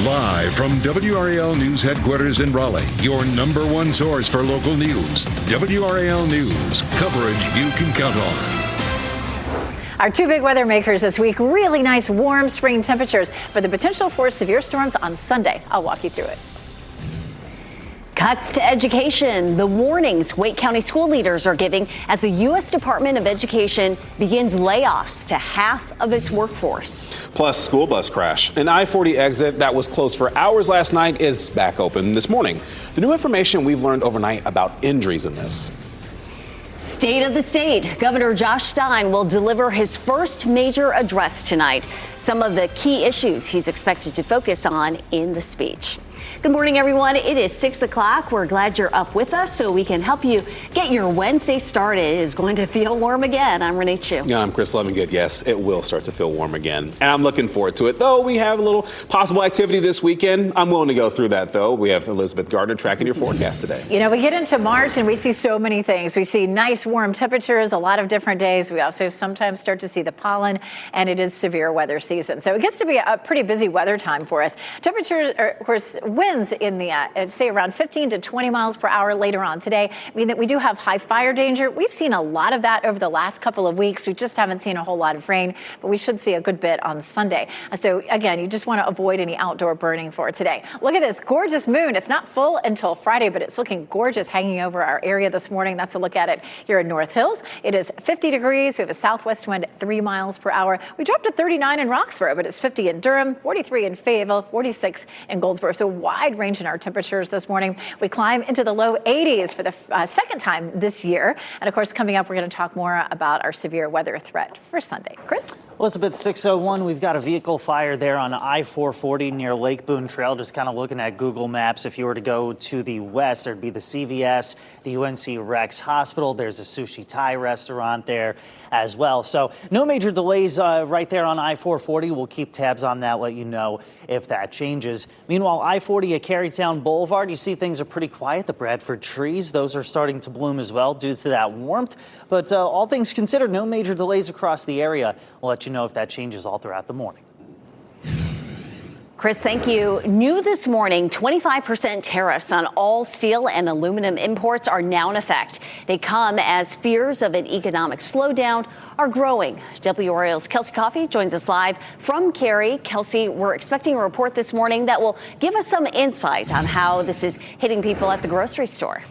Live from WRAL News headquarters in Raleigh, your number one source for local news. WRAL News, coverage you can count on. Our two big weather makers this week, really nice warm spring temperatures, but the potential for severe storms on Sunday. I'll walk you through it. Cuts to education, the warnings Wake County school leaders are giving as the U.S. Department of Education begins layoffs to half of its workforce. Plus, school bus crash. An I-40 exit that was closed for hours last night is back open this morning. The new information we've learned overnight about injuries in this. State of the state. Governor Josh Stein will deliver his first major address tonight. Some of the key issues he's expected to focus on in the speech. Good morning, everyone. It is 6 o'clock. We're glad you're up with us so we can help you get your Wednesday started. It is going to feel warm again. I'm Renee Chu. Yeah, I'm Chris Levingood. Yes, it will start to feel warm again. And I'm looking forward to it, though we have a little possible activity this weekend. I'm willing to go through that, though. We have Elizabeth Gardner tracking your forecast today. You know, we get into March and we see so many things. We see nice warm temperatures, a lot of different days. We also sometimes start to see the pollen, and it is severe weather season. So it gets to be a pretty busy weather time for us. Temperatures, of course, winds in the, say around 15 to 20 miles per hour later on today. I mean that we do have high fire danger. We've seen a lot of that over the last couple of weeks. We just haven't seen a whole lot of rain, but we should see a good bit on Sunday. So again, you just want to avoid any outdoor burning for today. Look at this gorgeous moon. It's not full until Friday, but it's looking gorgeous hanging over our area this morning. That's a look at it here in North Hills. It is 50 degrees. We have a southwest wind at 3 miles per hour. We dropped to 39 in Roxborough, but it's 50 in Durham, 43 in Fayetteville, 46 in Goldsboro. So wide range in our temperatures this morning. We climb into the low 80s for the second time this year. And of course, coming up, we're going to talk more about our severe weather threat for Sunday. Chris? Elizabeth, 6:01, we've got a vehicle fire there on I-440 near Lake Boone Trail. Just kind of looking at Google Maps. If you were to go to the west, there'd be the CVS, the UNC Rex Hospital. There's a sushi Thai restaurant there as well. So no major delays right there on I-440. We'll keep tabs on that, let you know if that changes. Meanwhile, I-40 at Carytown Boulevard, you see things are pretty quiet. The Bradford trees, those are starting to bloom as well due to that warmth. But all things considered, no major delays across the area. We'll let you know if that changes all throughout the morning. Chris, thank you. New this morning, 25% tariffs on all steel and aluminum imports are now in effect. They come as fears of an economic slowdown are growing. WRAL's Kelsey Coffey joins us live from Cary. Kelsey, we're expecting a report this morning that will give us some insight on how this is hitting people at the grocery store.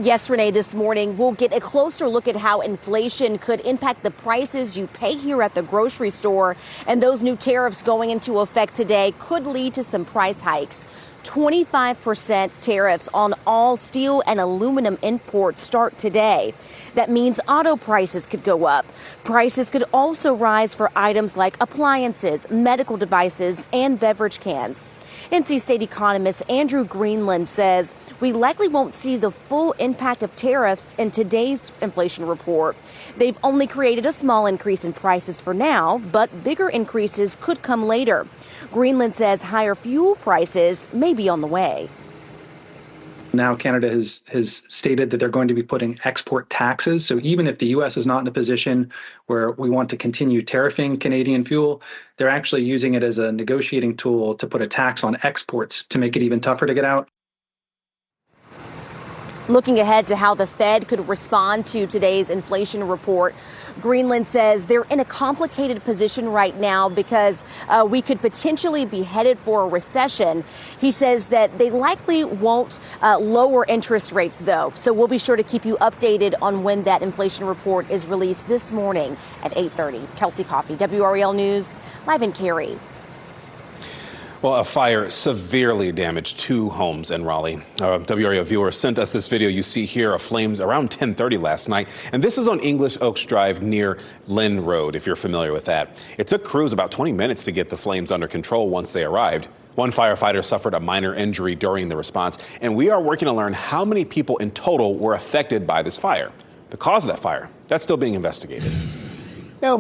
Yes, Renee, this morning we'll get a closer look at how inflation could impact the prices you pay here at the grocery store. And those new tariffs going into effect today could lead to some price hikes. 25% tariffs on all steel and aluminum imports start today. That means auto prices could go up. Prices could also rise for items like appliances, medical devices, and beverage cans. NC State economist Andrew Greenland says we likely won't see the full impact of tariffs in today's inflation report. They've only created a small increase in prices for now, but bigger increases could come later. Greenland says higher fuel prices may be on the way. Now Canada has stated that they're going to be putting export taxes. So even if the U.S. is not in a position where we want to continue tariffing Canadian fuel, they're actually using it as a negotiating tool to put a tax on exports to make it even tougher to get out. Looking ahead to how the Fed could respond to today's inflation report, Greenland says they're in a complicated position right now because we could potentially be headed for a recession. He says that they likely won't lower interest rates, though. So we'll be sure to keep you updated on when that inflation report is released this morning at 8:30. Kelsey Coffey, WRAL News, live in Cary. Well, a fire severely damaged 2 homes in Raleigh. A WRAL viewer sent us this video you see here of flames around 10:30 last night. And this is on English Oaks Drive near Lynn Road, if you're familiar with that. It took crews about 20 minutes to get the flames under control once they arrived. One firefighter suffered a minor injury during the response. And we are working to learn how many people in total were affected by this fire. The cause of that fire, that's still being investigated. Now,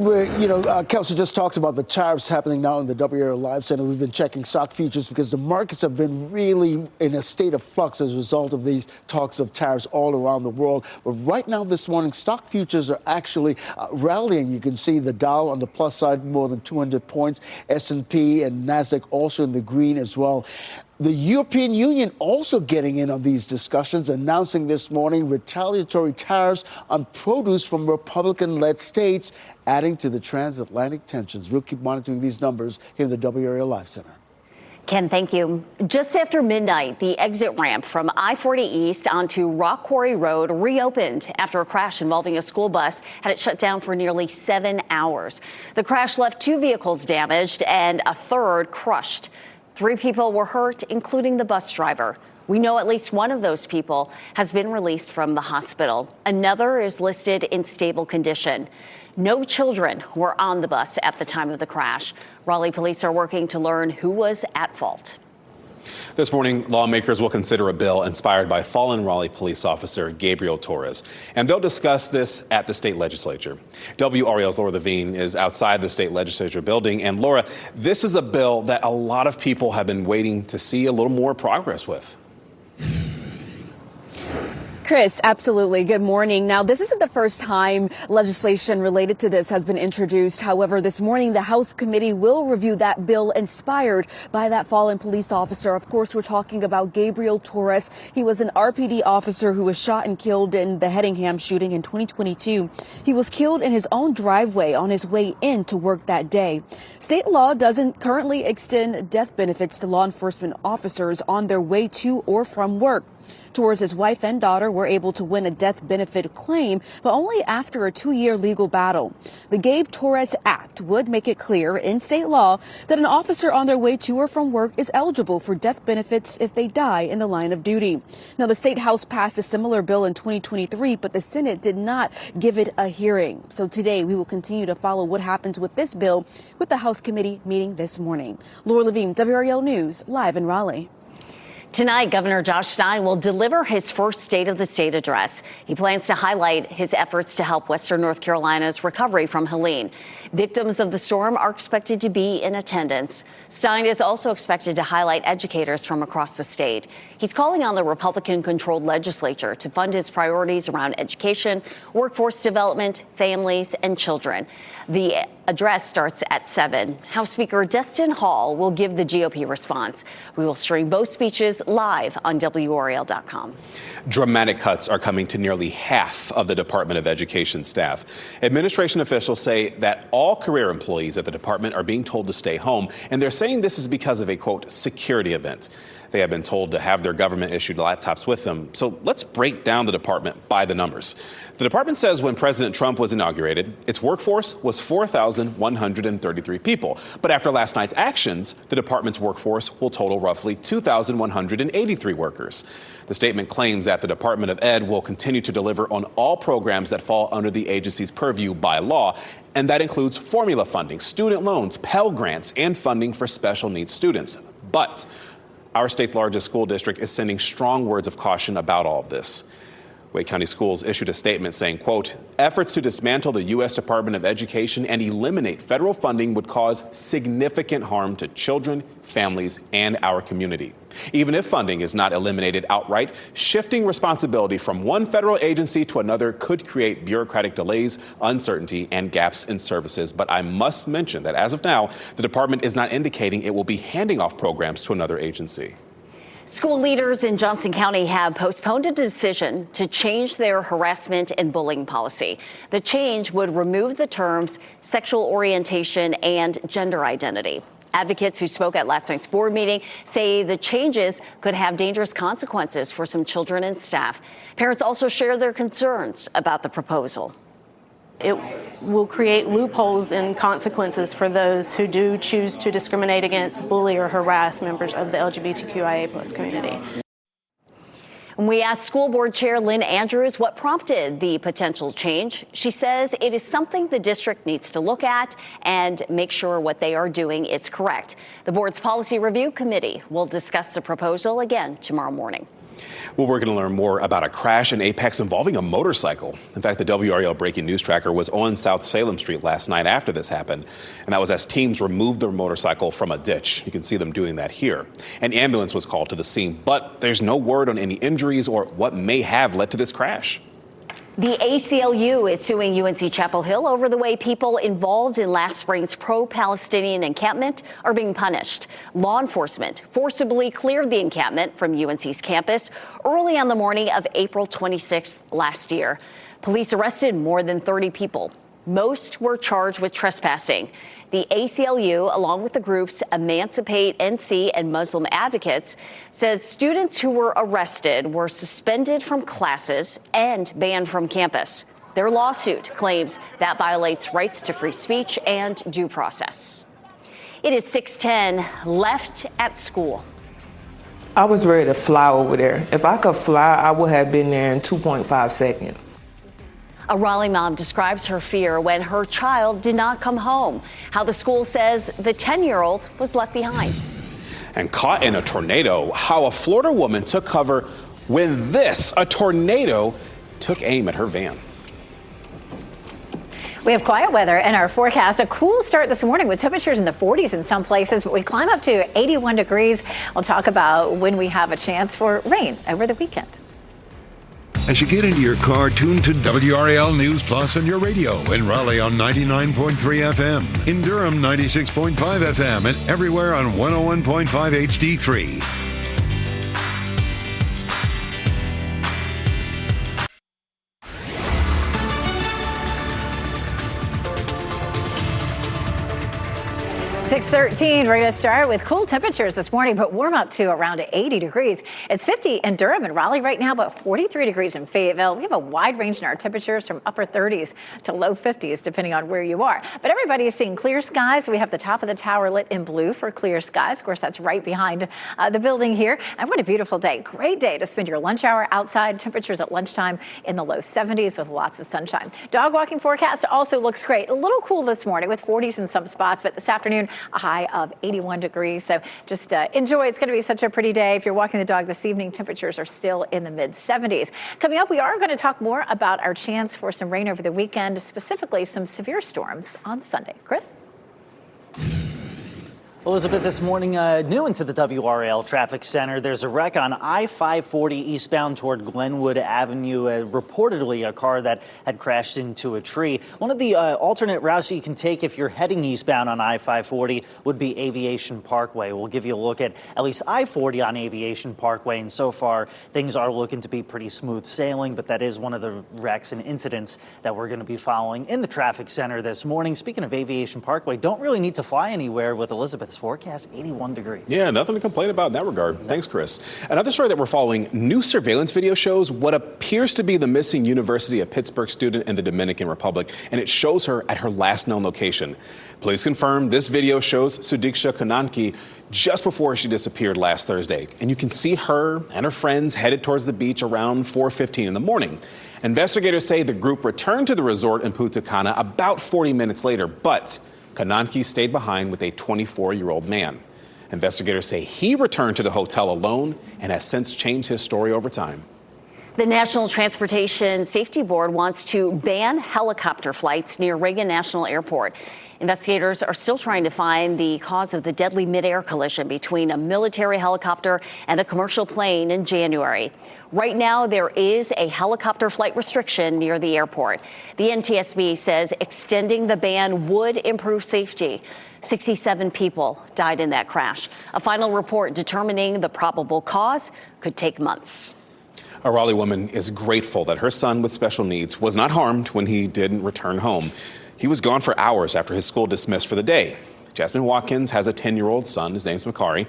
Kelsey just talked about the tariffs happening now in the WRAL Live Center. We've been checking stock futures because the markets have been really in a state of flux as a result of these talks of tariffs all around the world. But right now this morning, stock futures are actually rallying. You can see the Dow on the plus side, more than 200 points. S&P and NASDAQ also in the green as well. The European Union also getting in on these discussions, announcing this morning retaliatory tariffs on produce from Republican-led states, adding to the transatlantic tensions. We'll keep monitoring these numbers here in the WRAL Live Center. Ken, thank you. Just after midnight, the exit ramp from I-40 East onto Rock Quarry Road reopened after a crash involving a school bus had it shut down for nearly 7 hours. The crash left 2 vehicles damaged and a third crushed. 3 people were hurt, including the bus driver. We know at least one of those people has been released from the hospital. Another is listed in stable condition. No children were on the bus at the time of the crash. Raleigh police are working to learn who was at fault. This morning, lawmakers will consider a bill inspired by fallen Raleigh police officer Gabriel Torres, and they'll discuss this at the state legislature. WRAL's Laura Levine is outside the state legislature building, and Laura, this is a bill that a lot of people have been waiting to see a little more progress with. Chris, absolutely. Good morning. Now, this isn't the first time legislation related to this has been introduced. However, this morning, the House committee will review that bill inspired by that fallen police officer. Of course, we're talking about Gabriel Torres. He was an RPD officer who was shot and killed in the Hedingham shooting in 2022. He was killed in his own driveway on his way in to work that day. State law doesn't currently extend death benefits to law enforcement officers on their way to or from work. Torres, his wife and daughter were able to win a death benefit claim, but only after a 2-year legal battle. The Gabe Torres Act would make it clear in state law that an officer on their way to or from work is eligible for death benefits if they die in the line of duty. Now, the state house passed a similar bill in 2023, but the Senate did not give it a hearing. So today we will continue to follow what happens with this bill with the House committee meeting this morning. Laura Levine, WRAL News, live in Raleigh. Tonight, Governor Josh Stein will deliver his first State of the State address. He plans to highlight his efforts to help Western North Carolina's recovery from Helene. Victims of the storm are expected to be in attendance. Stein is also expected to highlight educators from across the state. He's calling on the Republican-controlled legislature to fund his priorities around education, workforce development, families, and children. The address starts at 7. House Speaker Destin Hall will give the GOP response. We will stream both speeches live on WRAL.com. Dramatic cuts are coming to nearly half of the Department of Education staff. Administration officials say that all career employees at the department are being told to stay home, and they're saying this is because of a, quote, security event. They have been told to have their government-issued laptops with them. So let's break down the department by the numbers. The department says when President Trump was inaugurated, its workforce was 4,133 people. But after last night's actions, the department's workforce will total roughly 2,183 workers. The statement claims that the Department of Ed will continue to deliver on all programs that fall under the agency's purview by law, and that includes formula funding, student loans, Pell Grants, and funding for special needs students. But our state's largest school district is sending strong words of caution about all of this. Wake County Schools issued a statement saying, quote, efforts to dismantle the U.S. Department of Education and eliminate federal funding would cause significant harm to children, families, and our community. Even if funding is not eliminated outright, shifting responsibility from one federal agency to another could create bureaucratic delays, uncertainty, and gaps in services. But I must mention that as of now, the department is not indicating it will be handing off programs to another agency. School leaders in Johnson County have postponed a decision to change their harassment and bullying policy. The change would remove the terms sexual orientation and gender identity. Advocates who spoke at last night's board meeting say the changes could have dangerous consequences for some children and staff. Parents also share their concerns about the proposal. It will create loopholes and consequences for those who do choose to discriminate against, bully, or harass members of the LGBTQIA+ community. We asked School Board Chair Lynn Andrews what prompted the potential change. She says it is something the district needs to look at and make sure what they are doing is correct. The board's Policy Review Committee will discuss the proposal again tomorrow morning. Well, we're going to learn more about a crash in Apex involving a motorcycle. In fact, the WRAL breaking news tracker was on South Salem Street last night after this happened. And that was as teams removed their motorcycle from a ditch. You can see them doing that here. An ambulance was called to the scene, but there's no word on any injuries or what may have led to this crash. The ACLU is suing UNC Chapel Hill over the way people involved in last spring's pro-Palestinian encampment are being punished. Law enforcement forcibly cleared the encampment from UNC's campus early on the morning of April 26th last year. Police arrested more than 30 people. Most were charged with trespassing. The ACLU, along with the groups Emancipate NC and Muslim Advocates, says students who were arrested were suspended from classes and banned from campus. Their lawsuit claims that violates rights to free speech and due process. It is 6:10, left at school. I was ready to fly over there. If I could fly, I would have been there in 2.5 seconds. A Raleigh mom describes her fear when her child did not come home. How the school says the 10-year-old was left behind. And caught in a tornado, how a Florida woman took cover when a tornado took aim at her van. We have quiet weather in our forecast. A cool start this morning with temperatures in the 40s in some places, but we climb up to 81 degrees. We'll talk about when we have a chance for rain over the weekend. As you get into your car, tune to WRAL News Plus on your radio. In Raleigh on 99.3 FM. In Durham, 96.5 FM. And everywhere on 101.5 HD3. 6:13, we're going to start with cool temperatures this morning, but warm up to around 80 degrees. It's 50 in Durham and Raleigh right now, but 43 degrees in Fayetteville. We have a wide range in our temperatures from upper 30s to low 50s, depending on where you are. But everybody is seeing clear skies. We have the top of the tower lit in blue for clear skies. Of course, that's right behind the building here. And what a beautiful day. Great day to spend your lunch hour outside. Temperatures at lunchtime in the low 70s with lots of sunshine. Dog walking forecast also looks great. A little cool this morning with 40s in some spots, but this afternoon, a high of 81 degrees. So just enjoy. It's going to be such a pretty day. If you're walking the dog this evening, temperatures are still in the mid 70s. Coming up, we are going to talk more about our chance for some rain over the weekend, specifically some severe storms on Sunday. Chris? Elizabeth, this morning, new into the WRAL traffic center, there's a wreck on I-540 eastbound toward Glenwood Avenue. Reportedly, a car that had crashed into a tree. One of the alternate routes that you can take if you're heading eastbound on I-540 would be Aviation Parkway. We'll give you a look at least I-40 on Aviation Parkway, and so far, things are looking to be pretty smooth sailing, but that is one of the wrecks and incidents that we're going to be following in the traffic center this morning. Speaking of Aviation Parkway, don't really need to fly anywhere with Elizabeth's forecast, 81 degrees. Yeah, nothing to complain about in that regard. Thanks, Chris. Another story that we're following, new surveillance video shows what appears to be the missing University of Pittsburgh student in the Dominican Republic, and it shows her at her last known location. Police confirm this video shows Sudiksha Kananki just before she disappeared last Thursday. And you can see her and her friends headed towards the beach around 4:15 in the morning. Investigators say the group returned to the resort in Punta Cana about 40 minutes later, but Kananki stayed behind with a 24-year-old man. Investigators say he returned to the hotel alone and has since changed his story over time. The National Transportation Safety Board wants to ban helicopter flights near Reagan National Airport. Investigators are still trying to find the cause of the deadly mid-air collision between a military helicopter and a commercial plane in January. Right now, there is a helicopter flight restriction near the airport. The NTSB says extending the ban would improve safety. 67 people died in that crash. A final report determining the probable cause could take months. A Raleigh woman is grateful that her son with special needs was not harmed when he didn't return home. He was gone for hours after his school dismissed for the day. Jasmine Watkins has a 10-year-old son. His name's Makari.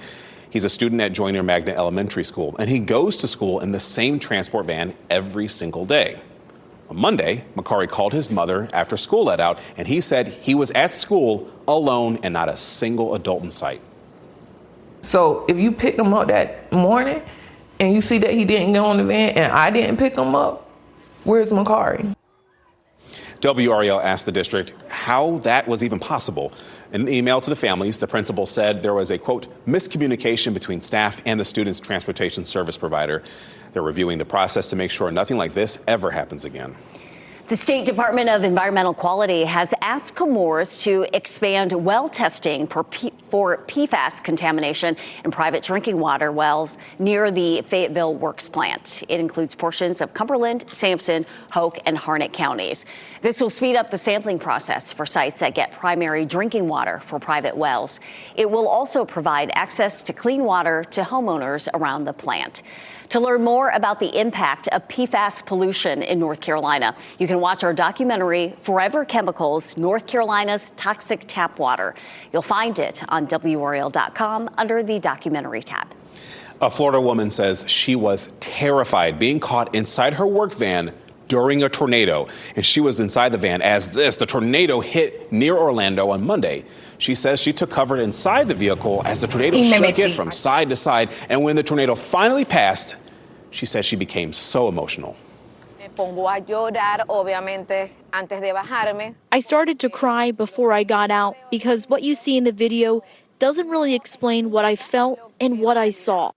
He's a student at Joyner Magna Elementary School, and he goes to school in the same transport van every single day. On Monday, Makari called his mother after school let out, and he said he was at school alone and not a single adult in sight. So if you picked him up that morning and you see that he didn't go on the van and I didn't pick him up, where's Makari? WRAL asked the district how how that was even possible. In an email to the families, the principal said there was a, quote, miscommunication between staff and the student's transportation service provider. They're reviewing the process to make sure nothing like this ever happens again. The State Department of Environmental Quality has asked Chemours to expand well testing for PFAS contamination in private drinking water wells near the Fayetteville Works plant. It includes portions of Cumberland, Sampson, Hoke, and Harnett counties. This will speed up the sampling process for sites that get primary drinking water for private wells. It will also provide access to clean water to homeowners around the plant. To learn more about the impact of PFAS pollution in North Carolina, you can watch our documentary, Forever Chemicals, North Carolina's Toxic Tap Water. You'll find it on WRAL.com under the documentary tab. A Florida woman says she was terrified being caught inside her work van during a tornado. And she was inside the van as the tornado hit near Orlando on Monday. She says she took cover inside the vehicle as the tornado shook it from side to side. And when the tornado finally passed, she says she became so emotional. I started to cry before I got out because what you see in the video doesn't really explain what I felt and what I saw.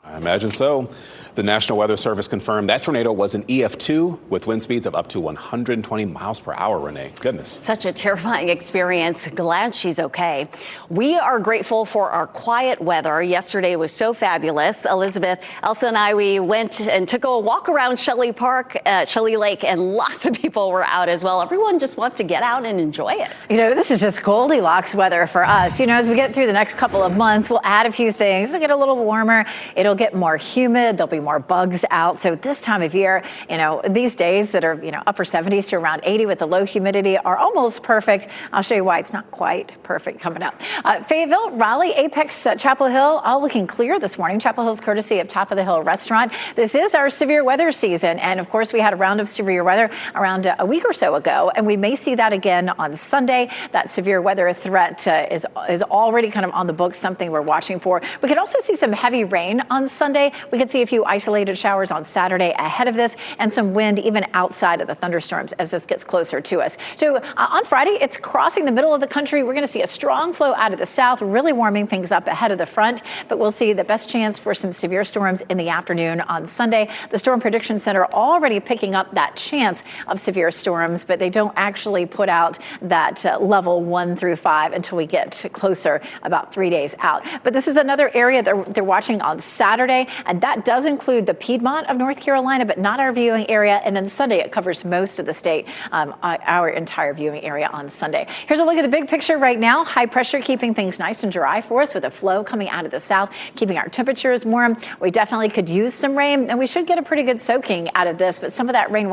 I imagine so. The National Weather Service confirmed that tornado was an EF2 with wind speeds of up to 120 miles per hour, Renee. Goodness. Such a terrifying experience. Glad she's okay. We are grateful for our quiet weather. Yesterday was so fabulous. Elizabeth, Elsa, and I, we went and took a walk around Shelley Lake, and lots of people were out as well. Everyone just wants to get out and enjoy it. You know, this is just Goldilocks weather for us. You know, as we get through the next couple of months, we'll add a few things. It'll get a little warmer. It'll get more humid. There'll be more bugs out. So this time of year, you know, these days that are, you know, upper 70s to around 80 with the low humidity are almost perfect. I'll show you why it's not quite perfect coming up. Fayetteville, Raleigh, Apex, Chapel Hill, all looking clear this morning. Chapel Hill's courtesy of Top of the Hill Restaurant. This is our severe weather season. And of course, we had a round of severe weather around a week or so ago. And we may see that again on Sunday. That severe weather threat is already kind of on the books, something we're watching for. We could also see some heavy rain on Sunday. We could see a few isolated showers on Saturday ahead of this, and some wind even outside of the thunderstorms as this gets closer to us. So on Friday, it's crossing the middle of the country. We're going to see a strong flow out of the south, really warming things up ahead of the front, but we'll see the best chance for some severe storms in the afternoon on Sunday. The Storm Prediction Center already picking up that chance of severe storms, but they don't actually put out that level 1 through 5 until we get closer, about 3 days out. But this is another area that they're watching on Saturday, and that does include the Piedmont of North Carolina, but not our viewing area. And then Sunday, it covers most of the state, our entire viewing area on Sunday. Here's a look at the big picture right now. High pressure keeping things nice and dry for us with a flow coming out of the south, keeping our temperatures warm. We definitely could use some rain, and we should get a pretty good soaking out of this, but some of that rain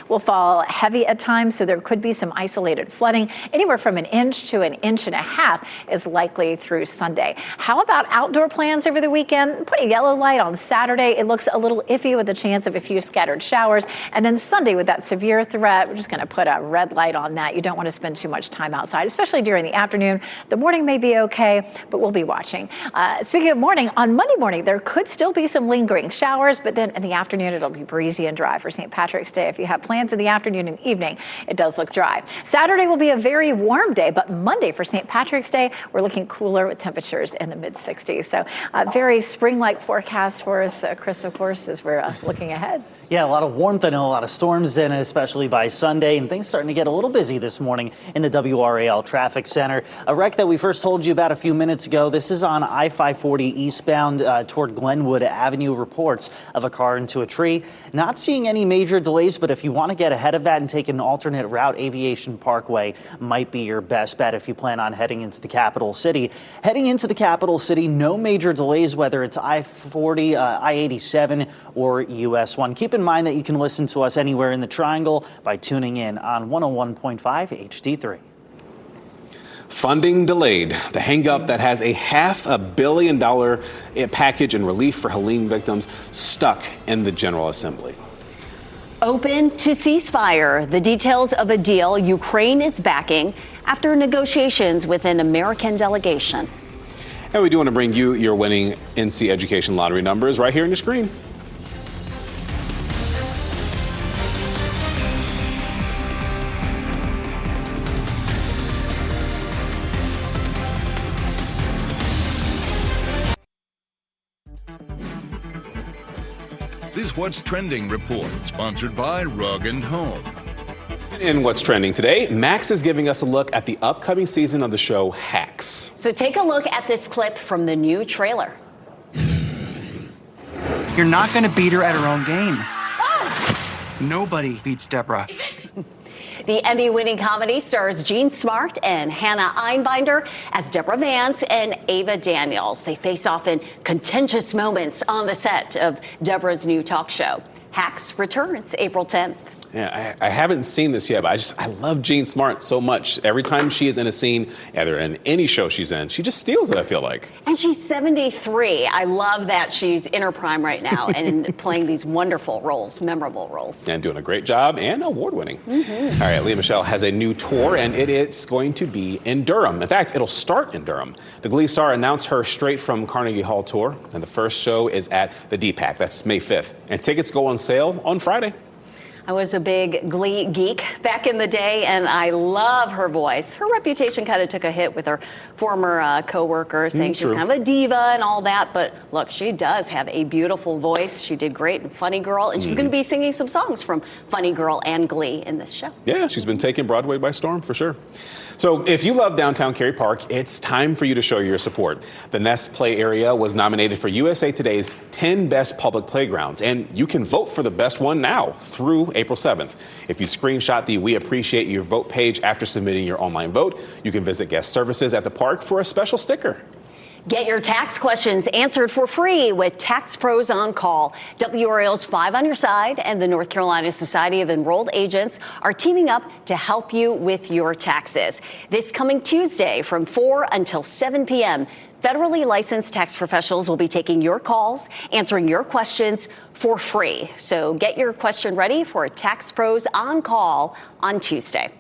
will fall heavy at times, so there could be some isolated flooding. Anywhere from 1 inch to 1.5 inches is likely through Sunday. How about outdoor plans over the weekend? Put a yellow light on Saturday. It looks a little iffy with a chance of a few scattered showers. And then Sunday with that severe threat, we're just going to put a red light on that. You don't want to spend too much time outside, especially during the afternoon. The morning may be okay, but we'll be watching. Speaking of morning, on Monday morning, there could still be some lingering showers, but then in the afternoon, it'll be breezy and dry for St. Patrick's Day. If you have plans in the afternoon and evening, it does look dry. Saturday will be a very warm day, but Monday for St. Patrick's Day, we're looking cooler with temperatures in the mid-60s. So a very spring-like forecast for us, Chris, of course, as we're looking ahead. Yeah, a lot of warmth and a lot of storms in it, especially by Sunday, and things starting to get a little busy this morning in the WRAL traffic center. A wreck that we first told you about a few minutes ago. This is on I-540 eastbound toward Glenwood Avenue. Reports of a car into a tree. Not seeing any major delays, but if you want to get ahead of that and take an alternate route, Aviation Parkway might be your best bet if you plan on heading into the capital city. Heading into the capital city, no major delays, whether it's I-40, I-87, or US 1. Keep in mind that you can listen to us anywhere in the Triangle by tuning in on 101.5 HD3. Funding delayed. The hang-up that has a $500 million package in relief for Helene victims stuck in the General Assembly. Open to ceasefire. The details of a deal Ukraine is backing after negotiations with an American delegation. And we do want to bring you your winning NC Education Lottery numbers right here on your screen. This What's Trending report, sponsored by Rug & Home. In What's Trending today, Max is giving us a look at the upcoming season of the show Hacks. So take a look at this clip from the new trailer. You're not going to beat her at her own game. Nobody beats Deborah. The Emmy-winning comedy stars Jean Smart and Hannah Einbinder as Deborah Vance and Ava Daniels. They face off in contentious moments on the set of Deborah's new talk show. Hacks returns April 10th. Yeah, I haven't seen this yet, but I love Jean Smart so much. Every time she is in a scene, either in any show she's in, she just steals it, I feel like. And she's 73. I love that she's in her prime right now and playing these wonderful roles, memorable roles. And doing a great job and award-winning. Mm-hmm. All right, Leah Michelle has a new tour, and it's going to be in Durham. In fact, it'll start in Durham. The Glee star announced her Straight from Carnegie Hall tour, and the first show is at the DPAC. That's May 5th. And tickets go on sale on Friday. I was a big Glee geek back in the day, and I love her voice. Her reputation kind of took a hit with her former co-workers, saying she's kind of a diva and all that. But look, she does have a beautiful voice. She did great in Funny Girl, and she's going to be singing some songs from Funny Girl and Glee in this show. Yeah, she's been taking Broadway by storm for sure. So if you love downtown Cary Park, it's time for you to show your support. The Nest Play area was nominated for USA Today's 10 Best Public Playgrounds, and you can vote for the best one now through April 7th. If you screenshot the We Appreciate Your Vote page after submitting your online vote, you can visit guest services at the park for a special sticker. Get your tax questions answered for free with Tax Pros on Call. WRAL's 5 on Your Side and the North Carolina Society of Enrolled Agents are teaming up to help you with your taxes. This coming Tuesday from 4 until 7 p.m., federally licensed tax professionals will be taking your calls, answering your questions for free. So get your question ready for Tax Pros on Call on Tuesday.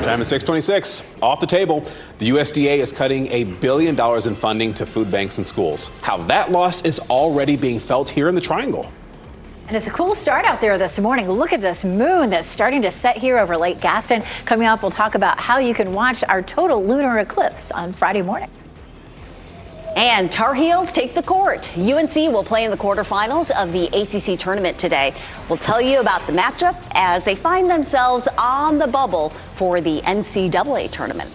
Time is 6:26. Off the table, the USDA is cutting $1 billion in funding to food banks and schools. How that loss is already being felt here in the Triangle. And it's a cool start out there this morning. Look at this moon that's starting to set here over Lake Gaston. Coming up, we'll talk about how you can watch our total lunar eclipse on Friday morning. And Tar Heels take the court. UNC will play in the quarterfinals of the ACC tournament today. We'll tell you about the matchup as they find themselves on the bubble for the NCAA tournament.